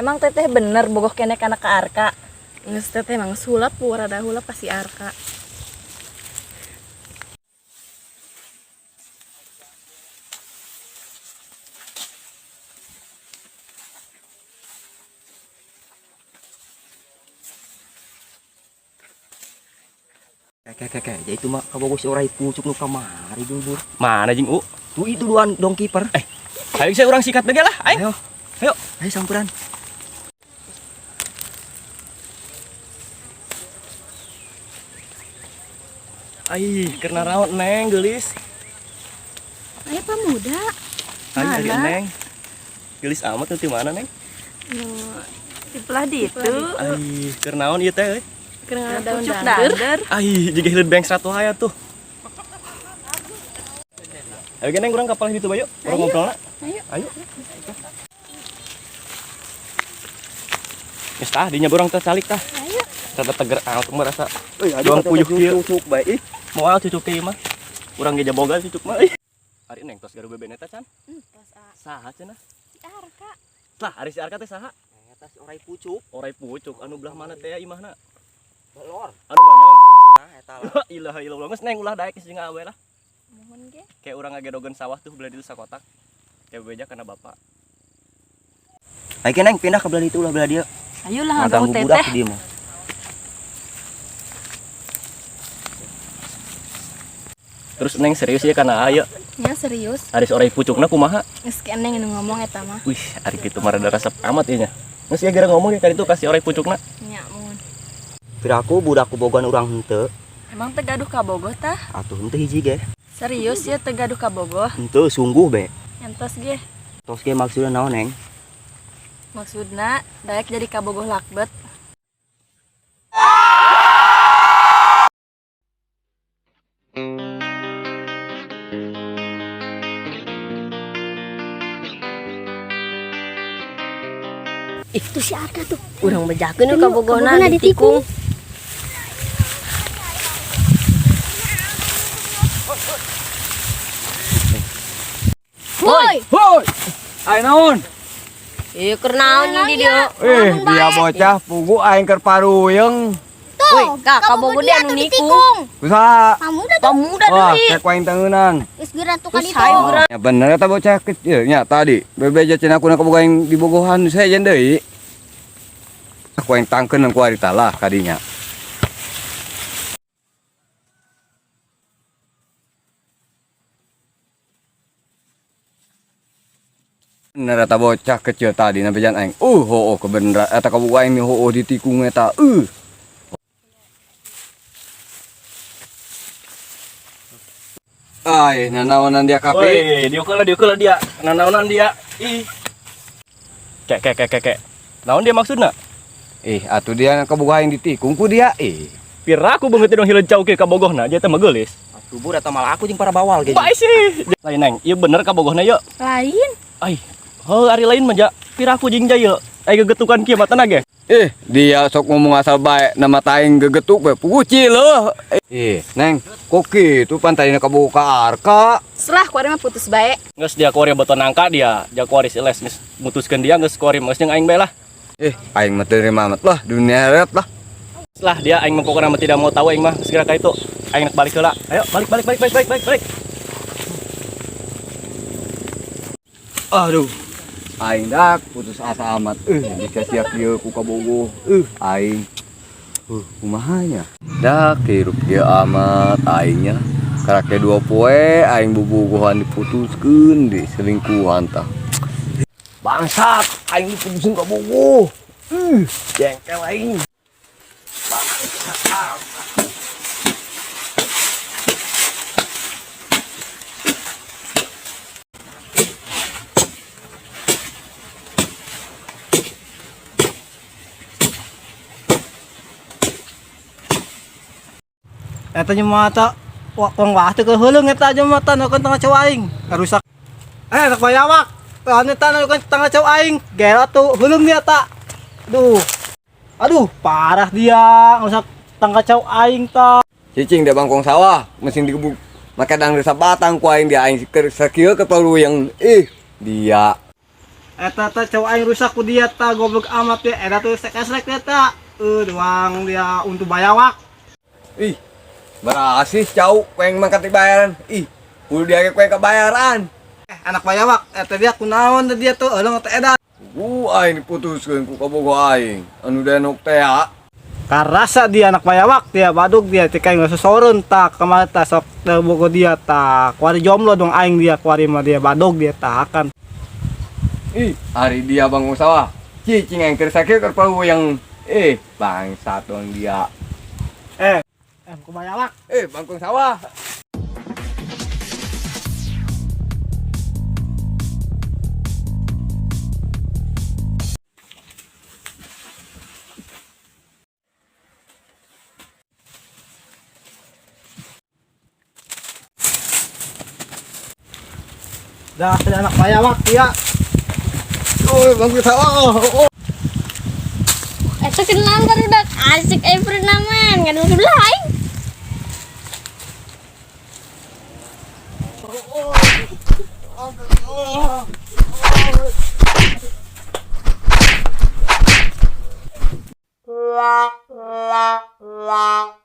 Emang teteh bener bogoh kene kana ka Arka? Nges teteh emang sulap rada hulap pasti Arka. Kayak jadi itu mah kabogo si orai pucuk nu kamari dulur. Mana jing u? Tuh itu duan dong kiper. Ayo saya orang sikat bege lah. Ayo. Ayo samperan. Ai, karena raut neng gelis. Ayo pemuda. Ai, Mana? neng. Gelis amat nanti mana neng? Dipelah di itu. Ai, karena naon ieu teh? Kena daun Pucuk dander. dander. Ai, jiga hileud beng 100 hayat tuh. Ayo neng urang kapal itu bayu. Urang ngobrolna. Ayo. Geus tah dinya urang teh calik tah. Ayo. Tata teger aku merasa. Euy, Doang puyuh kieu. pucuk bae. Moal cucuk teh mah. Urang ge jaboga cucuk mah. Ari neng tos garu beben eta can. Tos A. Saha cenah? Si Arka. Lah, ari si Arka teh saha? Eta si orai pucuk. Orai pucuk anu belah mana teh imahna? Belor. Anu monyong. Nah, eta lah. La ilaha illallah. Geus neng ulah daek jeung awe lah. Mohon ge. Kayak urang ngagedogeun sawah tuh belah ditu sakotak. Kayak beja kana bapak. Ayo neng pindah ke belah itu lah belah dia. Ayolah Ngaganggu ngaganggu budak teteh. dia mah. Terus neng serius ya kana ayo. Nya serius. Ari orai pucukna kumaha? Geus keneng nu ngomong eta mah. Wih, ari kitu mah rada resep amat ieu nya. Geus ya gara ngomong ya itu kasih orai pucukna. Nya mun. Piraku budakku bogohan urang henteu. Emang teh gaduh ka bogoh tah? Atuh henteu hiji ge. Serius ya teh gaduh ka bogoh? Henteu sungguh be. Entos ge. Tos ge maksudna naon neng? Maksudna daek jadi ka bogoh lakbet. Itu si Arka tuh. Urang bejakeun ka bogohna ditikung. Woi. Hoi, ayo naon? Ieu keur naon di dieu? Dia bocah pugu aing keur paruyeng. Woi, ka bogoh dia anu nikung. Usaha. Pamuda Wah, deui. cek waing tengeunang. Geus geura tuh Geus hayu geura. Ya bener eta bocah kecil nya tadi. Bebeja cenah kuna kaboga aing di bogohan saejen deui. Aku aing tangkeun ku ari talah kadinya. Bener eta bocah kecil tadi na bejan aing. Heuh kebeneran eta kaboga aing heuh ditikung eta. Ai, nanaonan dia kape. Woi, diukeul dia. Nanaonan dia. Ih. Kek. Naon dia maksudna? Atuh dia kaboga aing ditikung ku dia. Pira aku beungeut dong hileud cau ke ka bogohna, dia teh mah geulis. Subur eta malah aku jeung para bawal ge. Bae sih. Lain neng, ieu bener ka bogohna yeuh. Lain. Ai, ari lain mah ja. Pira aku jeung jaya. Ai gegetukan kieu mah tenang ge. Dia sok ngomong asal baik nama taing gegetuk be puci loh. Neng, kok gitu pantai kaboga ka Arka. Serah ku mah putus bae. Geus dia kuari boto nangka dia, jago kuari les geus mutuskeun dia geus kuari geus jeung aing bae lah. Aing mah terima amat lah dunia ret lah. Setelah dia aing mah pokona mah tidak mau tahu aing mah segera ka itu. Aing nak balik heula. Ayo, balik. Aduh, aing dak putus asa amat. Dikasih kieu ku kabogo. Aing kumaha nya? Dak hirup kieu amat aingnya. Karake 2 poe aing bobogohan diputuskeun di selingkuhan tah. Bangsat, aing diputusin kabogo. Jengkel aing. Eta nya mata wang wah teu heuleung eta nya mata nu tengah cau aing rusak. Rek bayawak. Anu tanah nu tengah cau aing. Gera tuh heuleung nya eta. Aduh, parah dia rusak tengah cau aing ta. Cicing di bangkong sawah, mesin digebuk. Maka dang desa batang ku aing dia aing sakieu ke yang dia. Eta teh cowok aing rusak ku dia ta goblok amat ya. Eta tuh sek-sek dia ta. Doang dia untuk bayawak. Ih, berasih cau kueng mangkat bayaran. Ih, kudu dia kueng kebayaran. Anak bayawak, eta dia kunaon dia tuh euleung teh edan. Aing diputuskeun ku kabogoh aing. Anu denok teh ya. Karasa dia anak bayawak dia badug dia tika geus sosoreun tak kemana ta sok teu bogo dia tak. Kuari jomblo dong aing dia kuari mah dia badug dia tak akan. Ih, hari dia bangun sawah. Cicing yang kersake kerpalu yang bangsat dong dia. Ku bayawak. Bangkong sawah. Dah ada anak bayawak dia. Bangkong sawah. Itu kenal kan udah asik pernaman kan udah lain. La la la